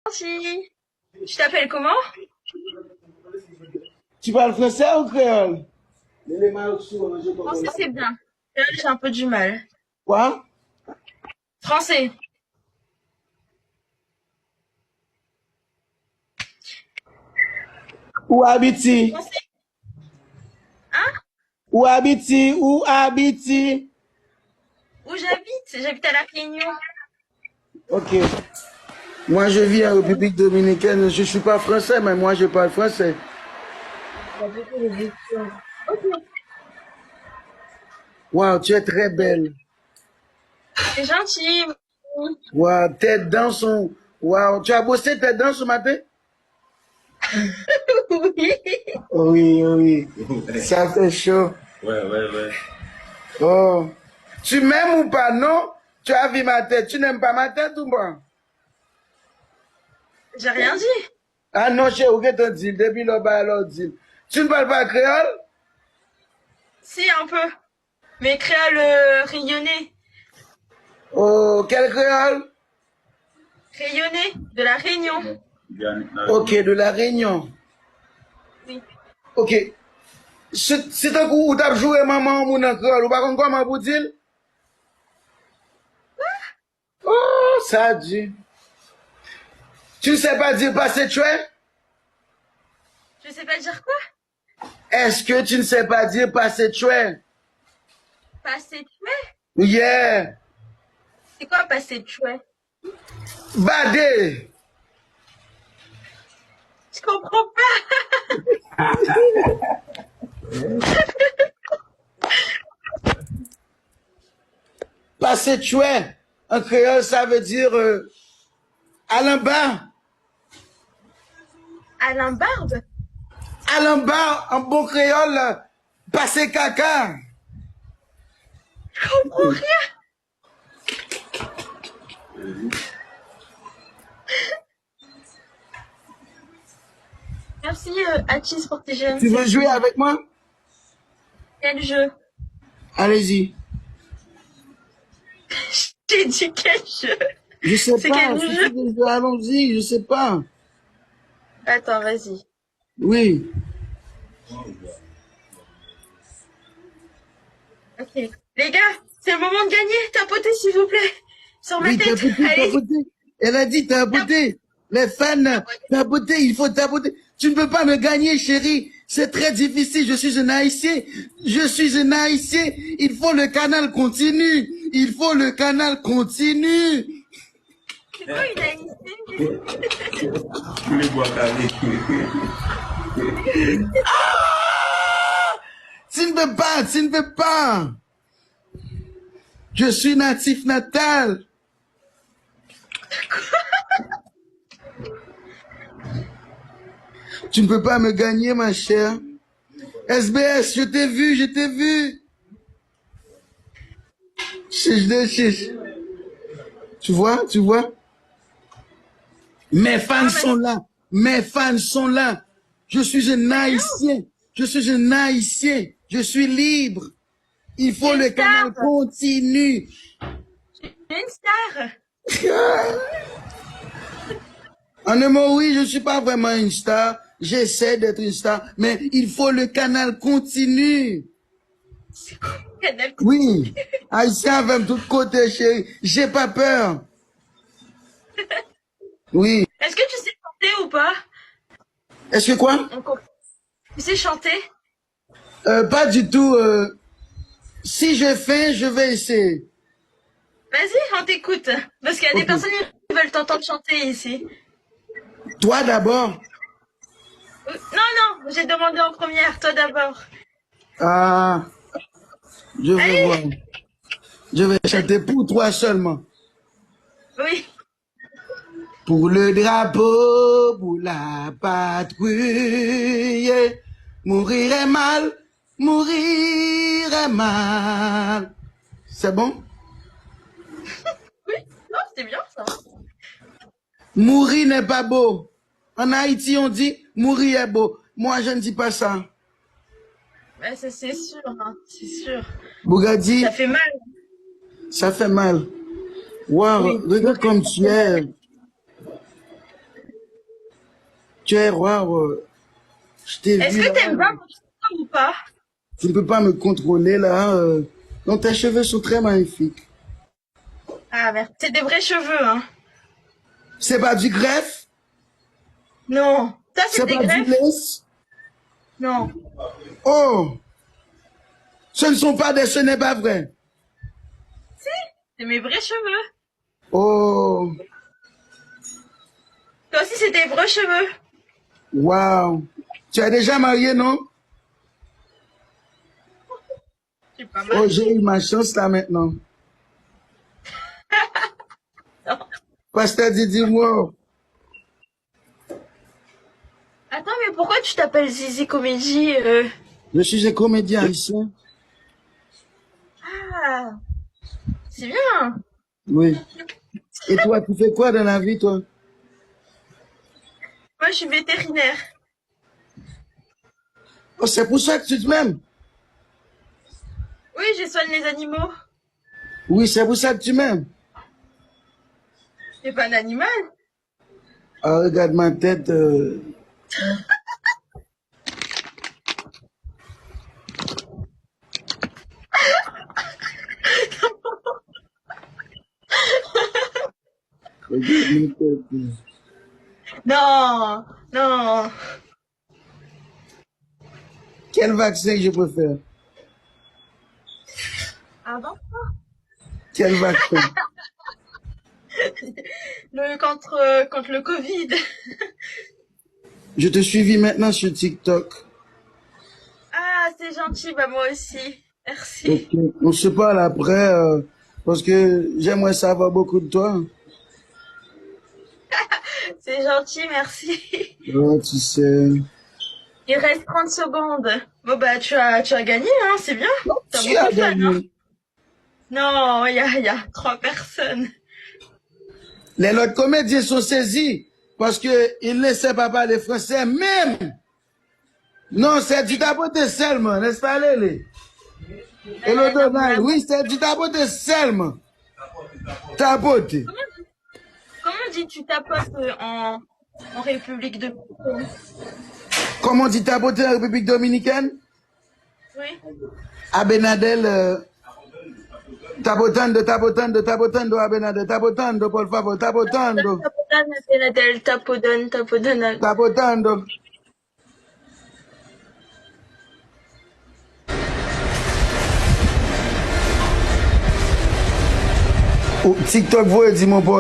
Gentil. Tu t'appelles comment? Tu parles français ou créole? Français, c'est bien. Créole, j'ai un peu du mal. Quoi? Français. Où habites-tu? Français? Hein? Où habites-tu? Où habites-tu? Où j'habite? J'habite à La Réunion. Ok. Moi, je vis en République dominicaine. Je ne suis pas français, mais moi, je parle français. Ok. Waouh, tu es très belle. C'est gentil. Waouh, tes dents sont... Waouh, tu as bossé tes dents ce matin? Oui. Oui, oui. Ça fait chaud. Ouais. Oh. Tu m'aimes ou pas, non? Tu as vu ma tête. Tu n'aimes pas ma tête ou pas? J'ai rien dit. Ah non, chez où que tu dis? Depuis le bas, alors dit. Tu ne parles pas créole? Si, un peu. Mais créole rayonné. Oh, quel créole? Rayonné. De La Réunion. Ok, de la Réunion. Oui. Ok. C'est un coup où tu as joué maman ou mon créole. Ou pas comment vous dire? Oh, ça dit. Tu ne sais pas dire passer tuer? Je sais pas dire quoi? Est-ce que tu ne sais pas dire passer tuer? Passer tuer? Yeah. C'est quoi passer tuer? Badé. Je comprends pas. Passer tuer. En créole, ça veut dire Alain bas. Alain Barbe? Alain bas, en bon créole, passer caca. Je comprends rien. Merci Achis pour tes Tu veux jouer GMC. avec moi? Quel jeu? Allez-y. J'ai dit quel jeu? Je sais C'est pas. quel Si jeu? tu veux jouer, allons-y. Je sais pas. Attends, vas-y. Oui. Ok. Les gars, c'est le moment de gagner. Tapotez s'il vous plaît. Sur ma Oui, tête. tapoter, Allez. tapoter. Elle a dit tapoter. Les fans, tapoter, il faut tapoter. Tu ne peux pas me gagner, chérie. C'est très difficile. Je suis un haïtien. Je suis un haïtien. Il faut le canal continue. Il faut le canal continue. C'est quoi une haïtienne? Tous les bois carrés. Tu ne peux pas, tu ne peux pas. Je suis natif natal. Tu ne peux pas me gagner, ma chère. SBS, je t'ai vu, je t'ai vu. Chiche de chiche. Tu vois, tu vois? Mes fans sont là. Mes fans sont là. Je suis un haïtien. Je suis un haïtien. Je suis libre. Il faut le canal continue. Une star. En un mot, oui, je ne suis pas vraiment une star. J'essaie d'être une star. Mais il faut le canal continue. Canal. Oui. Haïtien avec tout côté, chérie. J'ai pas peur. Oui. Est-ce que tu sais chanter ou pas? Est-ce que quoi? Tu sais chanter? Pas du tout. Si je fais, je vais essayer. Vas-y, on t'écoute. Parce qu'il y a des Ok. personnes qui veulent t'entendre chanter ici. Toi d'abord. Non, j'ai demandé en première. Toi d'abord. Ah, je vais Allez. voir. Je vais chanter pour toi seulement. Oui. Pour le drapeau, pour la patrouille, mourir est mal, mourir est mal. C'est bon? Oui. Non, c'est bien ça. Mourir n'est pas beau. En Haïti, on dit mourir est beau. Moi, je ne dis pas ça. Ouais, ça c'est sûr, hein. C'est sûr. Bougadi, Ça fait mal. ça fait mal. Waouh, Oui. regarde comme tu es. Tu es rare. Je t'ai Est-ce vu que là. t'aimes bien mon cheveu ou pas? Tu ne peux pas me contrôler là. Donc tes cheveux sont très magnifiques. Ah merde, c'est des vrais cheveux, hein. C'est pas du greffe? Non. Ça, c'est C'est des pas du greffes? lace? Non. Oh! Ce n'est pas vrai. Si, c'est mes vrais cheveux. Oh! Toi aussi, c'est tes vrais cheveux. Wow! Tu es déjà marié, non? C'est pas Oh, mal. j'ai eu ma chance là maintenant. Non. Pasteur Didi Moore. Attends, mais pourquoi tu t'appelles Zizi Comédie Je suis un comédien ici. Ah, c'est bien. Oui. Et toi, tu fais quoi dans la vie, toi? Moi, je suis vétérinaire. Oh, c'est pour ça que tu te m'aimes. Oui, je soigne les animaux. Oui, c'est pour ça que tu m'aimes. C'est pas un animal. Ah, regarde ma tête. Regarde ma tête. Non, non. Quel vaccin je peux faire? Ah bon? Quel vaccin? Contre le Covid. Je te suivis maintenant sur TikTok. Ah, c'est gentil, bah moi aussi. Merci. Ok. On se parle après parce que j'aimerais savoir beaucoup de toi. C'est gentil, merci. Oh, tu sais. Il reste 30 secondes. Bon, bah, tu as gagné, hein, c'est bien. T'as Tu as beaucoup de fans, hein. gagné. Non, il y a 3 personnes. Les autres comédiens sont saisis parce qu'ils ne laissaient pas parler français même. Non, c'est du tapoter seulement, n'est-ce pas, Lélé? Et le Donald, oui, c'est du tapoter seulement. Tapoter. Comment dis tu tapotes en République de Comment on dit tapoter en République Dominicaine? Oui. À Benadel, tapotando, tapotando, tapotando, à Benadel, tapotando, por favor, tapotando, Tapodon. tapotando. Oh, TikTok, vous, dis mon boy.